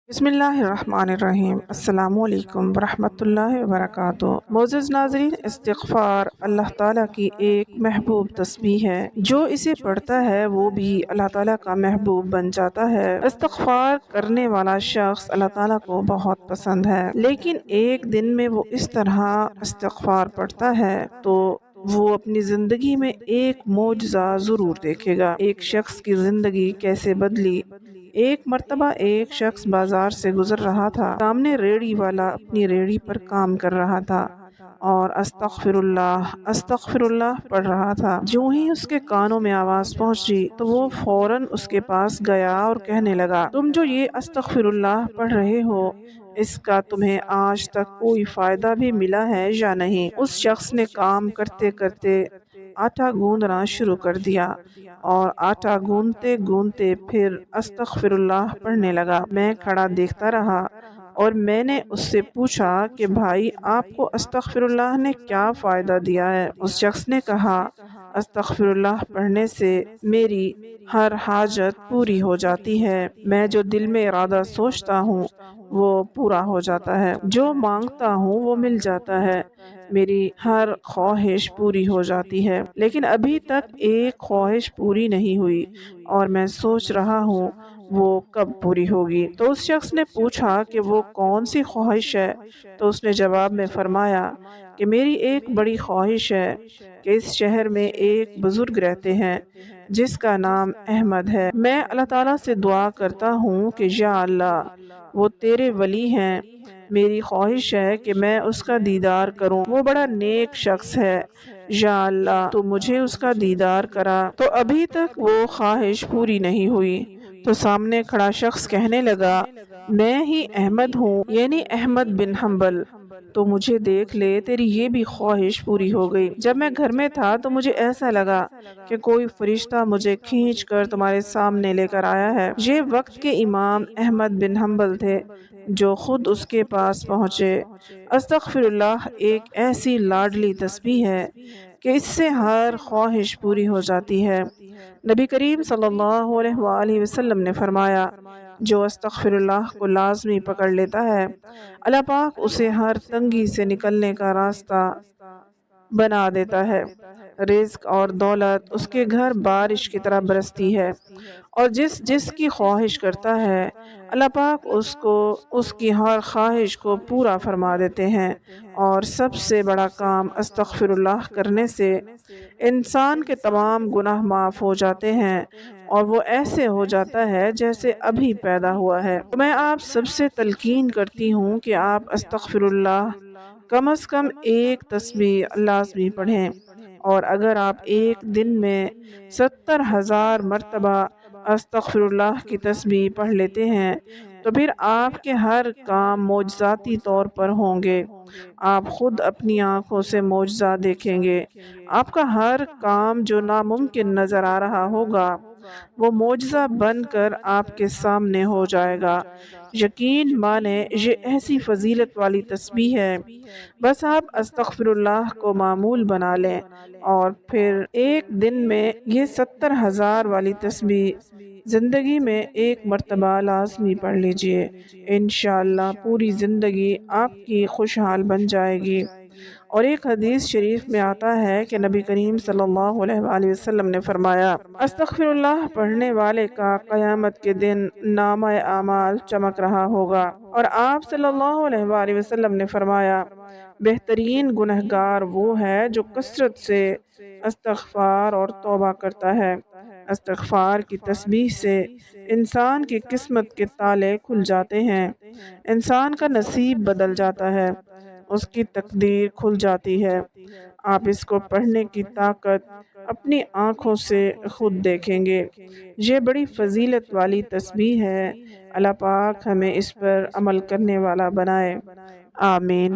بسم اللہ الرحمن الرحیم۔ السلام علیکم ورحمۃ اللہ وبرکاتہ۔ معزز ناظرین، استغفار اللہ تعالیٰ کی ایک محبوب تسبیح ہے۔ جو اسے پڑھتا ہے وہ بھی اللہ تعالیٰ کا محبوب بن جاتا ہے۔ استغفار کرنے والا شخص اللہ تعالیٰ کو بہت پسند ہے، لیکن ایک دن میں وہ اس طرح استغفار پڑھتا ہے تو وہ اپنی زندگی میں ایک معجزہ ضرور دیکھے گا۔ ایک شخص کی زندگی کیسے بدلی۔ ایک مرتبہ ایک شخص بازار سے گزر رہا تھا۔ سامنے ریڑھی والا اپنی ریڑھی پر کام کر رہا تھا اور استغفر اللہ پڑھ رہا تھا۔ جو ہی اس کے کانوں میں آواز پہنچی تو وہ فوراً اس کے پاس گیا اور کہنے لگا، تم جو یہ استغفر اللہ پڑھ رہے ہو، اس کا تمہیں آج تک کوئی فائدہ بھی ملا ہے یا نہیں؟ اس شخص نے کام کرتے کرتے آٹا گوندنا شروع کر دیا اور آٹا گوندتے گوندتے پھر استغفر اللہ پڑھنے لگا۔ میں کھڑا دیکھتا رہا اور میں نے اس سے پوچھا کہ بھائی، آپ کو استغفر اللہ نے کیا فائدہ دیا ہے؟ اس شخص نے کہا، استغفر اللہ پڑھنے سے میری ہر حاجت پوری ہو جاتی ہے۔ میں جو دل میں ارادہ سوچتا ہوں وہ پورا ہو جاتا ہے، جو مانگتا ہوں وہ مل جاتا ہے، میری ہر خواہش پوری ہو جاتی ہے۔ لیکن ابھی تک ایک خواہش پوری نہیں ہوئی اور میں سوچ رہا ہوں وہ کب پوری ہوگی۔ تو اس شخص نے پوچھا کہ وہ کون سی خواہش ہے؟ تو اس نے جواب میں فرمایا کہ میری ایک بڑی خواہش ہے کہ اس شہر میں ایک بزرگ رہتے ہیں جس کا نام احمد ہے۔ میں اللہ تعالیٰ سے دعا کرتا ہوں کہ یا اللہ، وہ تیرے ولی ہیں، میری خواہش ہے کہ میں اس کا دیدار کروں، وہ بڑا نیک شخص ہے، یا اللہ تو مجھے اس کا دیدار کرا۔ تو ابھی تک وہ خواہش پوری نہیں ہوئی تو سامنے کھڑا شخص کہنے لگا، میں ہی احمد ہوں، یعنی احمد بن حنبل، تو مجھے دیکھ لے، تیری یہ بھی خواہش پوری ہو گئی۔ جب میں گھر میں تھا تو مجھے ایسا لگا کہ کوئی فرشتہ مجھے کھینچ کر تمہارے سامنے لے کر آیا ہے۔ یہ وقت کے امام احمد بن حنبل تھے جو خود اس کے پاس پہنچے۔ استغفر اللہ ایک ایسی لاڈلی تسبیح ہے کہ اس سے ہر خواہش پوری ہو جاتی ہے۔ نبی کریم صلی اللہ علیہ وآلہ وسلم نے فرمایا، جو استغفر اللہ کو لازمی پکڑ لیتا ہے، اللہ پاک اسے ہر تنگی سے نکلنے کا راستہ بنا دیتا ہے۔ رزق اور دولت اس کے گھر بارش کی طرح برستی ہے، اور جس کی خواہش کرتا ہے اللہ پاک اس کو اس کی ہر خواہش کو پورا فرما دیتے ہیں۔ اور سب سے بڑا کام استغفر اللہ کرنے سے انسان کے تمام گناہ معاف ہو جاتے ہیں اور وہ ایسے ہو جاتا ہے جیسے ابھی پیدا ہوا ہے۔ تو میں آپ سب سے تلقین کرتی ہوں کہ آپ استغفر اللہ کم از کم ایک تسبیح لازمی پڑھیں، اور اگر آپ ایک دن میں 70,000 مرتبہ استغفر اللہ کی تسبیح پڑھ لیتے ہیں تو پھر آپ کے ہر کام معجزاتی طور پر ہوں گے۔ آپ خود اپنی آنکھوں سے معجزہ دیکھیں گے۔ آپ کا ہر کام جو ناممکن نظر آ رہا ہوگا وہ معجزہ بن کر آپ کے سامنے ہو جائے گا۔ یقین مانیں، یہ ایسی فضیلت والی تسبیح ہے، بس آپ استغفر اللہ کو معمول بنا لیں اور پھر ایک دن میں یہ 70,000 والی تسبیح زندگی میں ایک مرتبہ لازمی پڑھ لیجئے۔ انشاءاللہ پوری زندگی آپ کی خوشحال بن جائے گی۔ اور ایک حدیث شریف میں آتا ہے کہ نبی کریم صلی اللہ علیہ وآلہ وسلم نے فرمایا، استغفر اللہ پڑھنے والے کا قیامت کے دن نامہ اعمال چمک رہا ہوگا۔ اور آپ صلی اللہ علیہ وآلہ وسلم نے فرمایا، بہترین گنہگار وہ ہے جو کثرت سے استغفار اور توبہ کرتا ہے۔ استغفار کی تسبیح سے انسان کی قسمت کے تالے کھل جاتے ہیں، انسان کا نصیب بدل جاتا ہے، اس کی تقدیر کھل جاتی ہے۔ آپ اس کو پڑھنے کی طاقت اپنی آنکھوں سے خود دیکھیں گے۔ یہ بڑی فضیلت والی تسبیح ہے۔ اللہ پاک ہمیں اس پر عمل کرنے والا بنائے، آمین۔